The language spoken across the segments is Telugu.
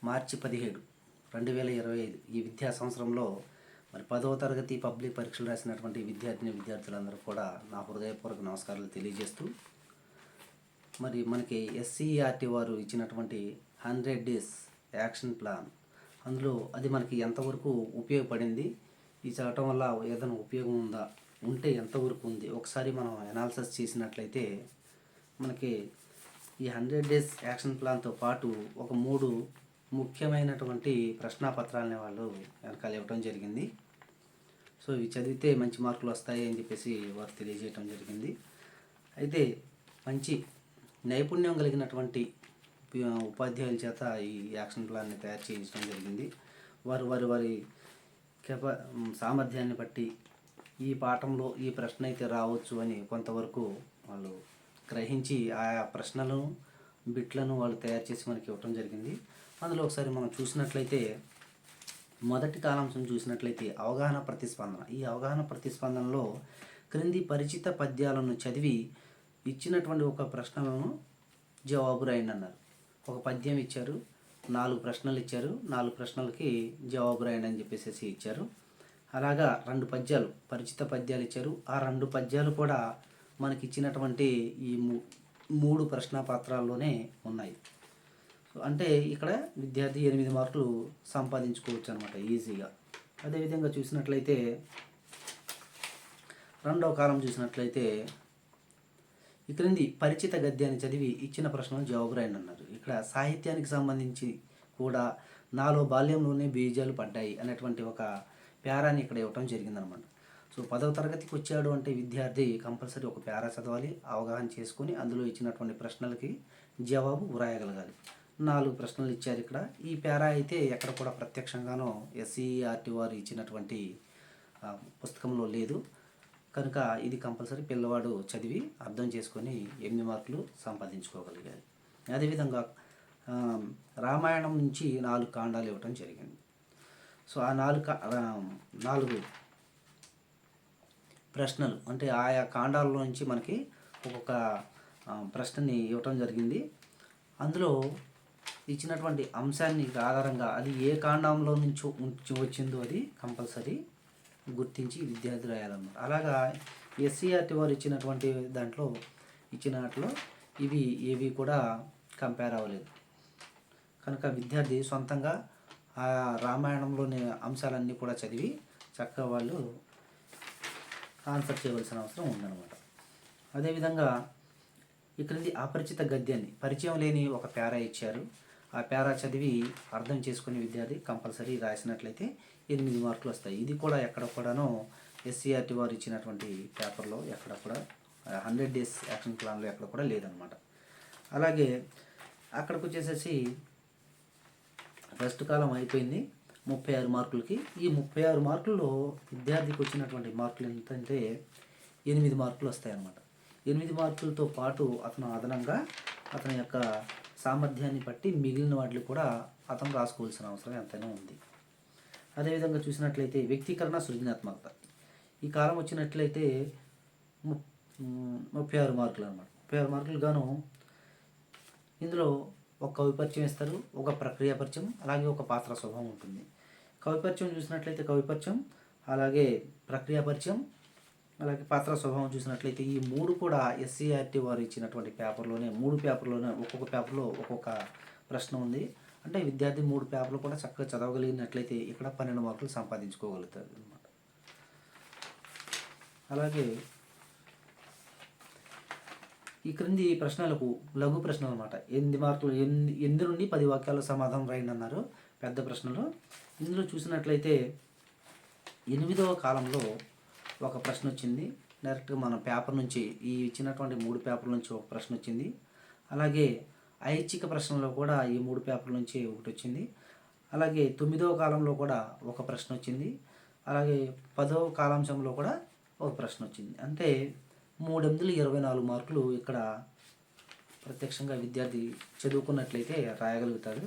మార్చి 17, 2025 ఈ విద్యా సంవత్సరంలో మరి 10వ తరగతి పబ్లిక్ పరీక్షలు రాసినటువంటి విద్యార్థులందరూ కూడా నా హృదయపూర్వక నమస్కారాలు తెలియజేస్తూ, మరి మనకి ఎస్సీఈఆర్టీ వారు ఇచ్చినటువంటి 100 డేస్ యాక్షన్ ప్లాన్, అందులో అది మనకి ఎంతవరకు ఉపయోగపడింది, ఈ చదవటం వల్ల ఏదైనా ఉపయోగం ఉందా, ఉంటే ఎంతవరకు ఉంది, ఒకసారి మనం అనాలిసిస్ చేసినట్లయితే మనకి ఈ 100 డేస్ యాక్షన్ ప్లాన్తో పాటు ఒక 3 ముఖ్యమైనటువంటి ప్రశ్నాపత్రాలని వాళ్ళు వెనకాల ఇవ్వటం జరిగింది. సో ఇవి చదివితే మంచి మార్కులు వస్తాయి అని చెప్పేసి వారు తెలియజేయటం జరిగింది. అయితే మంచి నైపుణ్యం కలిగినటువంటి ఉపాధ్యాయుల చేత ఈ యాక్షన్ ప్లాన్ని తయారు చేయించడం జరిగింది. వారి సామర్థ్యాన్ని బట్టి ఈ పాఠంలో ఈ ప్రశ్న అయితే రావచ్చు అని కొంతవరకు వాళ్ళు గ్రహించి ఆయా ప్రశ్నలను బిట్లను వాళ్ళు తయారు చేసి మనకి ఇవ్వటం జరిగింది. అందులో ఒకసారి మనం చూసినట్లయితే మొదటి కాలాంశం చూసినట్లయితే అవగాహన ప్రతిస్పందన. ఈ అవగాహన ప్రతిస్పందనలో క్రింది పరిచిత పద్యాలను చదివి ఇచ్చినటువంటి ఒక ప్రశ్నలను జవాబు రాయండి అన్నారు. ఒక పద్యం ఇచ్చారు, 4 ప్రశ్నలు ఇచ్చారు, 4 ప్రశ్నలకి జవాబు రాయండి అని చెప్పేసి ఇచ్చారు. అలాగా 2 పద్యాలు పరిచిత పద్యాలు ఇచ్చారు. ఆ 2 పద్యాలు కూడా మనకి ఇచ్చినటువంటి ఈ 3 ప్రశ్నాపత్రాల్లోనే ఉన్నాయి. అంటే ఇక్కడ విద్యార్థి 8 మార్కులు సంపాదించుకోవచ్చు అనమాట ఈజీగా. అదేవిధంగా చూసినట్లయితే రెండవ కాలం చూసినట్లయితే ఈ క్రింది పరిచిత గద్యాన్ని చదివి ఇచ్చిన ప్రశ్నలు జవాబు రాయండి అన్నారు. ఇక్కడ సాహిత్యానికి సంబంధించి కూడా నాలో బాల్యంలోనే బీజాలు పడ్డాయి అనేటువంటి ఒక ప్యారాని ఇక్కడ ఇవ్వటం జరిగిందనమాట. సో 10వ తరగతికి వచ్చాడు అంటే విద్యార్థి కంపల్సరీ ఒక ప్యారా చదవాలి, అవగాహన చేసుకొని అందులో ఇచ్చినటువంటి ప్రశ్నలకి జవాబు వ్రాయగలగాలి. 4 ప్రశ్నలు ఇచ్చారు ఇక్కడ. ఈ ప్యారా అయితే ఎక్కడ కూడా ప్రత్యక్షంగానో ఎస్సీఈఆర్టీ వారు ఇచ్చినటువంటి పుస్తకంలో లేదు కనుక ఇది కంపల్సరీ పిల్లవాడు చదివి అర్థం చేసుకొని 8 మార్కులు సంపాదించుకోగలిగారు. అదేవిధంగా రామాయణం నుంచి 4 కాండాలు ఇవ్వటం జరిగింది. సో ఆ 4 ప్రశ్నలు అంటే ఆయా కాండాల్లో నుంచి మనకి ఒక్కొక్క ప్రశ్నని ఇవ్వటం జరిగింది. అందులో ఇచ్చినటువంటి అంశాన్ని ఆధారంగా అది ఏ కాండంలో నుంచి వచ్చిందో అది కంపల్సరీ గుర్తించి విద్యార్థి రాయాలన్నమాట. అలాగా ఎస్సీఆర్టీ వారు ఇచ్చినటువంటి దాంట్లో ఇవి ఏవి కూడా కంపేర్ అవ్వలేదు కనుక విద్యార్థి సొంతంగా ఆ రామాయణంలోని అంశాలన్నీ కూడా చదివి చక్కగా వాళ్ళు ఆన్సర్ చేయవలసిన అవసరం ఉందన్నమాట. అదేవిధంగా ఇక్కడి అపరిచిత గద్యాన్ని పరిచయం లేని ఒక ప్యారా ఇచ్చారు. ఆ ప్యారా చదివి అర్థం చేసుకునే విద్యార్థి కంపల్సరీ రాసినట్లయితే 8 మార్కులు వస్తాయి. ఇది కూడా ఎక్కడ కూడానో ఎస్సీఆర్టీ వారు ఇచ్చినటువంటి పేపర్లో ఎక్కడ కూడా 100 డేస్ యాక్షన్ ప్లాన్లో ఎక్కడ కూడా లేదనమాట. అలాగే అక్కడికి వచ్చేసేసి ఫస్ట్ కాలం అయిపోయింది 36 మార్కులకి. ఈ 36 మార్కుల్లో విద్యార్థికి వచ్చినటువంటి మార్కులు ఎంతంటే 8 మార్కులు వస్తాయన్నమాట. 8 మార్కులతో పాటు అతను అదనంగా అతని యొక్క సామర్థ్యాన్ని బట్టి మిగిలిన వాటిని కూడా అతను రాసుకోవాల్సిన అవసరం ఎంతైనా ఉంది. అదేవిధంగా చూసినట్లయితే వ్యక్తీకరణ సృజనాత్మకత ఈ కాలం వచ్చినట్లయితే 36 మార్కులు అనమాట. 36 మార్కులు గాను ఇందులో ఒక కవి పరిచయం ఇస్తారు, ఒక ప్రక్రియ పరిచయం, అలాగే ఒక పాత్ర స్వభావం ఉంటుంది. కవి పరిచయం చూసినట్లయితే కవి పరిచయం, అలాగే ప్రక్రియ పరిచయం, అలాగే పాత్ర స్వభావం చూసినట్లయితే ఈ 3 కూడా ఎస్సీఆర్టీ వారు ఇచ్చినటువంటి పేపర్లోనే 3 పేపర్లోనే ఒక్కొక్క పేపర్లో ఒక్కొక్క ప్రశ్న ఉంది. అంటే విద్యార్థి 3 పేపర్లు కూడా చక్కగా చదవగలిగినట్లయితే ఇక్కడ 12 మార్కులు సంపాదించుకోగలుగుతారు అనమాట. అలాగే ఈ క్రింది ప్రశ్నలకు లఘు ప్రశ్నలు అనమాట. 8 మార్కులు 8 నుండి 10 వాక్యాల సమాధానం రాయండి అన్నారు పెద్ద ప్రశ్నలు. ఇందులో చూసినట్లయితే 8వ కాలంలో ఒక ప్రశ్న వచ్చింది. డైరెక్ట్గా మన పేపర్ నుంచి ఈ ఇచ్చినటువంటి 3 పేపర్ల నుంచి ఒక ప్రశ్న వచ్చింది. అలాగే ఐచ్ఛిక ప్రశ్నలో కూడా ఈ 3 పేపర్ల నుంచి ఒకటి వచ్చింది. అలాగే 9వ కాలంలో కూడా ఒక ప్రశ్న వచ్చింది. అలాగే 10వ కాలాంశంలో కూడా ఒక ప్రశ్న వచ్చింది. అంటే 3/24 మార్కులు ఇక్కడ ప్రత్యక్షంగా విద్యార్థి చదువుకున్నట్లయితే రాయగలుగుతాడు.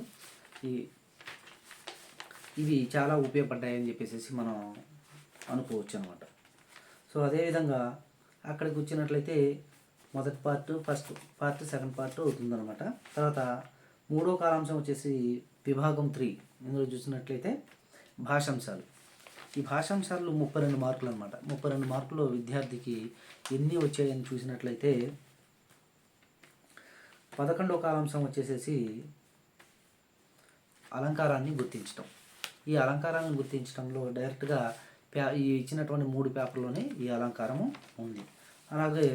ఇవి చాలా ఉపయోగపడ్డాయని చెప్పేసి మనం అనుకోవచ్చు అనమాట. సో అదేవిధంగా అక్కడికి వచ్చినట్లయితే మొదటి part, first part, second part అవుతుందన్నమాట. తర్వాత 3వ కాలాంశం వచ్చేసి విభాగం 3 ఇందులో చూసినట్లయితే భాషాంశాలు. ఈ భాషాంశాల్లో 32 మార్కులు అనమాట. 32 మార్కులు విద్యార్థికి ఎన్ని వచ్చాయని చూసినట్లయితే 11వ కాలాంశం వచ్చేసేసి అలంకారాన్ని గుర్తించటం. ఈ అలంకారాన్ని గుర్తించడంలో డైరెక్ట్గా ఈ ఇచ్చినటువంటి 3 పేపర్లోనే ఈ అలంకారము ఉంది. అలాగే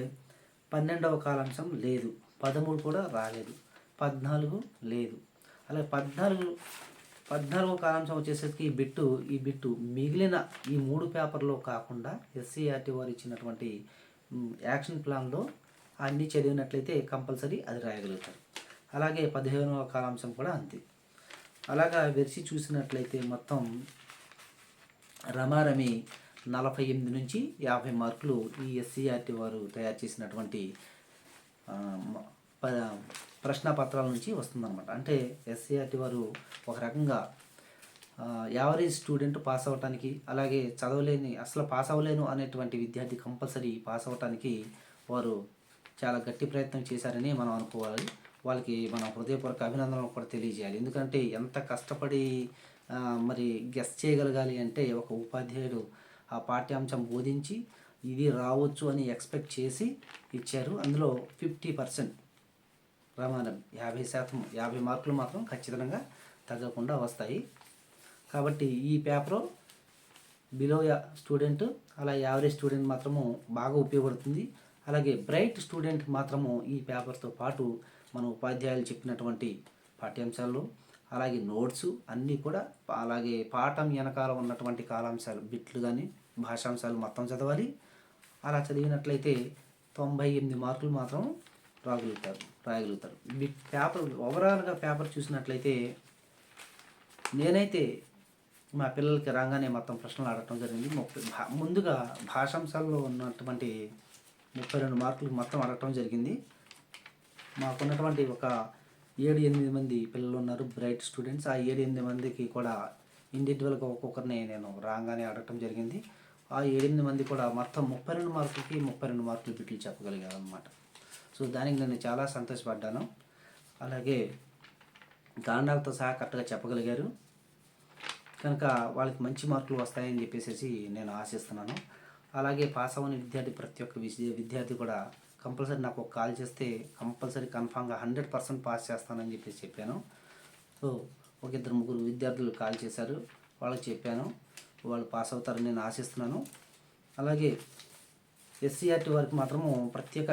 12వ కాలాంశం లేదు, 13 కూడా రాలేదు, 14 లేదు. అలాగే 14వ కాలాంశం వచ్చేసరికి ఈ బిట్టు మిగిలిన ఈ 3 పేపర్లో కాకుండా ఎస్సీఆర్టీ వారు ఇచ్చినటువంటి యాక్షన్ ప్లాన్లో అన్నీ చదివినట్లయితే కంపల్సరీ అది రాయగలుగుతారు. అలాగే 15వ కాలాంశం కూడా అంతే. అలాగా వెరిసి చూసినట్లయితే మొత్తం రమారమి 48 నుంచి 50 మార్కులు ఈ ఎస్సీఆర్టీ వారు తయారు చేసినటువంటి ప్రశ్నపత్రాల నుంచి వస్తుందన్నమాట. అంటే ఎస్సీఆర్టీ వారు ఒక రకంగా యావరేజ్ స్టూడెంట్ పాస్ అవ్వటానికి, అలాగే అసలు పాస్ అవ్వలేను అనేటువంటి విద్యార్థి కంపల్సరీ పాస్ అవ్వటానికి వారు చాలా గట్టి ప్రయత్నం చేశారని మనం అనుకోవాలి. వాళ్ళకి మన హృదయపూర్వక అభినందనలు కూడా తెలియజేయాలి. ఎందుకంటే ఎంత కష్టపడి మరి గెస్ చేయగలగాలి అంటే ఒక ఉపాధ్యాయుడు ఆ పాఠ్యాంశం బోధించి ఇది రావచ్చు అని ఎక్స్పెక్ట్ చేసి ఇచ్చారు. అందులో 50% ప్రమాణం 50%, 50 మార్కులు మాత్రం ఖచ్చితంగా తగ్గకుండా వస్తాయి. కాబట్టి ఈ పేపరు బిలో స్టూడెంట్, అలా యావరేజ్ స్టూడెంట్ మాత్రము బాగా ఉపయోగపడుతుంది. అలాగే బ్రైట్ స్టూడెంట్ మాత్రము ఈ పేపర్తో పాటు మన ఉపాధ్యాయులు చెప్పినటువంటి పాఠ్యాంశాలు, అలాగే నోట్స్ అన్నీ కూడా, అలాగే పాఠం వెనకాల ఉన్నటువంటి కాలాంశాలు బిట్లు కానీ భాషాంశాలు మొత్తం చదవాలి. అలా చదివినట్లయితే 98 మార్కులు మాత్రం రాయగలుగుతారు. పేపర్ ఓవరాల్గా పేపర్ చూసినట్లయితే నేనైతే మా పిల్లలకి రాగానే మొత్తం ప్రశ్నలు అడగటం జరిగింది. ముందుగా భాషాంశాల్లో ఉన్నటువంటి 32 మార్కులు మొత్తం అడగటం జరిగింది. మాకున్నటువంటి ఒక 7-8 మంది పిల్లలు ఉన్నారు బ్రైట్ స్టూడెంట్స్. ఆ 7-8 మందికి కూడా ఇండివిజువల్గా ఒక్కొక్కరిని నేను రాగానే అడగటం జరిగింది. ఆ 7-8 మంది కూడా మొత్తం 32 మార్కులకి 32 మార్కులు బిట్లు చెప్పగలిగారు అనమాట. సో దానికి నేను చాలా సంతోషపడ్డాను. అలాగే కారణాలతో సహా కరెక్ట్గా చెప్పగలిగారు కనుక వాళ్ళకి మంచి మార్కులు వస్తాయని చెప్పేసి నేను ఆశిస్తున్నాను. అలాగే పాస్ అవ్వని విద్యార్థి, ప్రతి ఒక్క విద్యార్థి కూడా కంపల్సరీ నాకు ఒక కాల్ చేస్తే కంపల్సరీ కన్ఫామ్గా 100% పాస్ చేస్తానని చెప్పాను. సో ఒక 2-3 విద్యార్థులు కాల్ చేశారు, వాళ్ళకి చెప్పాను, వాళ్ళు పాస్ అవుతారని నేను ఆశిస్తున్నాను. అలాగే ఎస్సీఆర్టీ వారికి మాత్రము ప్రత్యేక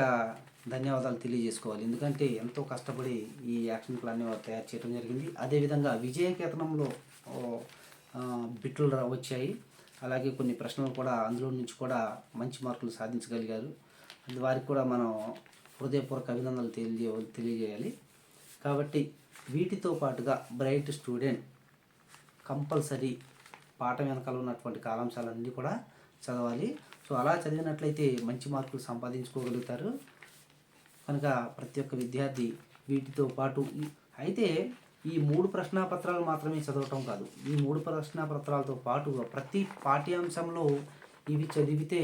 ధన్యవాదాలు తెలియజేసుకోవాలి. ఎందుకంటే ఎంతో కష్టపడి ఈ యాక్షన్ ప్లాన్ని వారు తయారు చేయడం జరిగింది. అదేవిధంగా విజయకేతనంలో బిట్లు వచ్చాయి. అలాగే కొన్ని ప్రశ్నలు కూడా అందులో నుంచి కూడా మంచి మార్కులు సాధించగలిగారు. వారికి కూడా మనం హృదయపూర్వక అభినందనలు తెలియజేయాలి. కాబట్టి వీటితో పాటుగా బ్రైట్ స్టూడెంట్ కంపల్సరీ పాఠం వెనకాల ఉన్నటువంటి కాలాంశాలన్నీ కూడా చదవాలి. సో అలా చదివినట్లయితే మంచి మార్కులు సంపాదించుకోగలుగుతారు. కనుక ప్రతి ఒక్క విద్యార్థి వీటితో పాటు అయితే ఈ 3 ప్రశ్నాపత్రాలు మాత్రమే చదవటం కాదు, ఈ 3 ప్రశ్నాపత్రాలతో పాటు ప్రతి పాఠ్యాంశంలో ఇవి చదివితే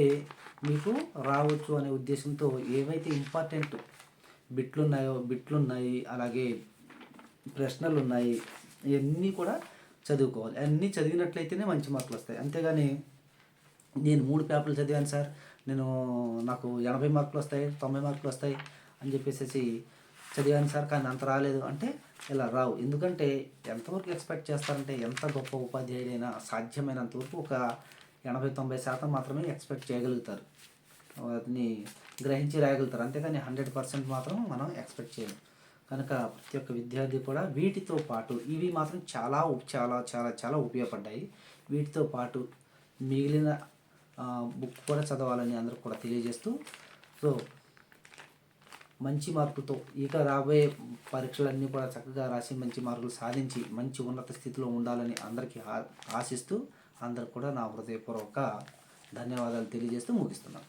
మీకు రావచ్చు అనే ఉద్దేశంతో ఏవైతే ఇంపార్టెంట్ బిట్లున్నాయి, అలాగే ప్రశ్నలు ఉన్నాయి, ఇవన్నీ కూడా చదువుకోవాలి. అన్నీ చదివినట్లయితేనే మంచి మార్కులు వస్తాయి. అంతేగాని నేను 3 పేపర్లు చదివాను సార్, నాకు 80 మార్కులు వస్తాయి, 90 మార్కులు వస్తాయి అని చెప్పేసి చదివాను సార్ కానీ అంత రాలేదు అంటే ఇలా రావు. ఎందుకంటే ఎంతవరకు ఎక్స్పెక్ట్ చేస్తారంటే ఎంత గొప్ప ఉపాధ్యాయుడైనా సాధ్యమైనంత వరకు ఒక 80-90% మాత్రమే ఎక్స్పెక్ట్ చేయగలుగుతారు, వాటిని గ్రహించి రాయగలుగుతారు. అంతేగాని 100% మాత్రం మనం ఎక్స్పెక్ట్ చేయలేం. కనుక ప్రతి ఒక్క విద్యార్థి కూడా వీటితో పాటు ఇవి మాత్రం చాలా చాలా చాలా చాలా ఉపయోగపడ్డాయి. వీటితో పాటు మిగిలిన బుక్ కూడా చదవాలని అందరూ కూడా తెలియజేస్తూ, సో మంచి మార్కులతో ఇక రాబోయే పరీక్షలన్నీ కూడా చక్కగా రాసి మంచి మార్కులు సాధించి మంచి ఉన్నత స్థితిలో ఉండాలని అందరికీ ఆశిస్తూ అందరికి కూడా నా హృదయపూర్వక ధన్యవాదాలు తెలియజేస్తూ ముగిస్తున్నాను.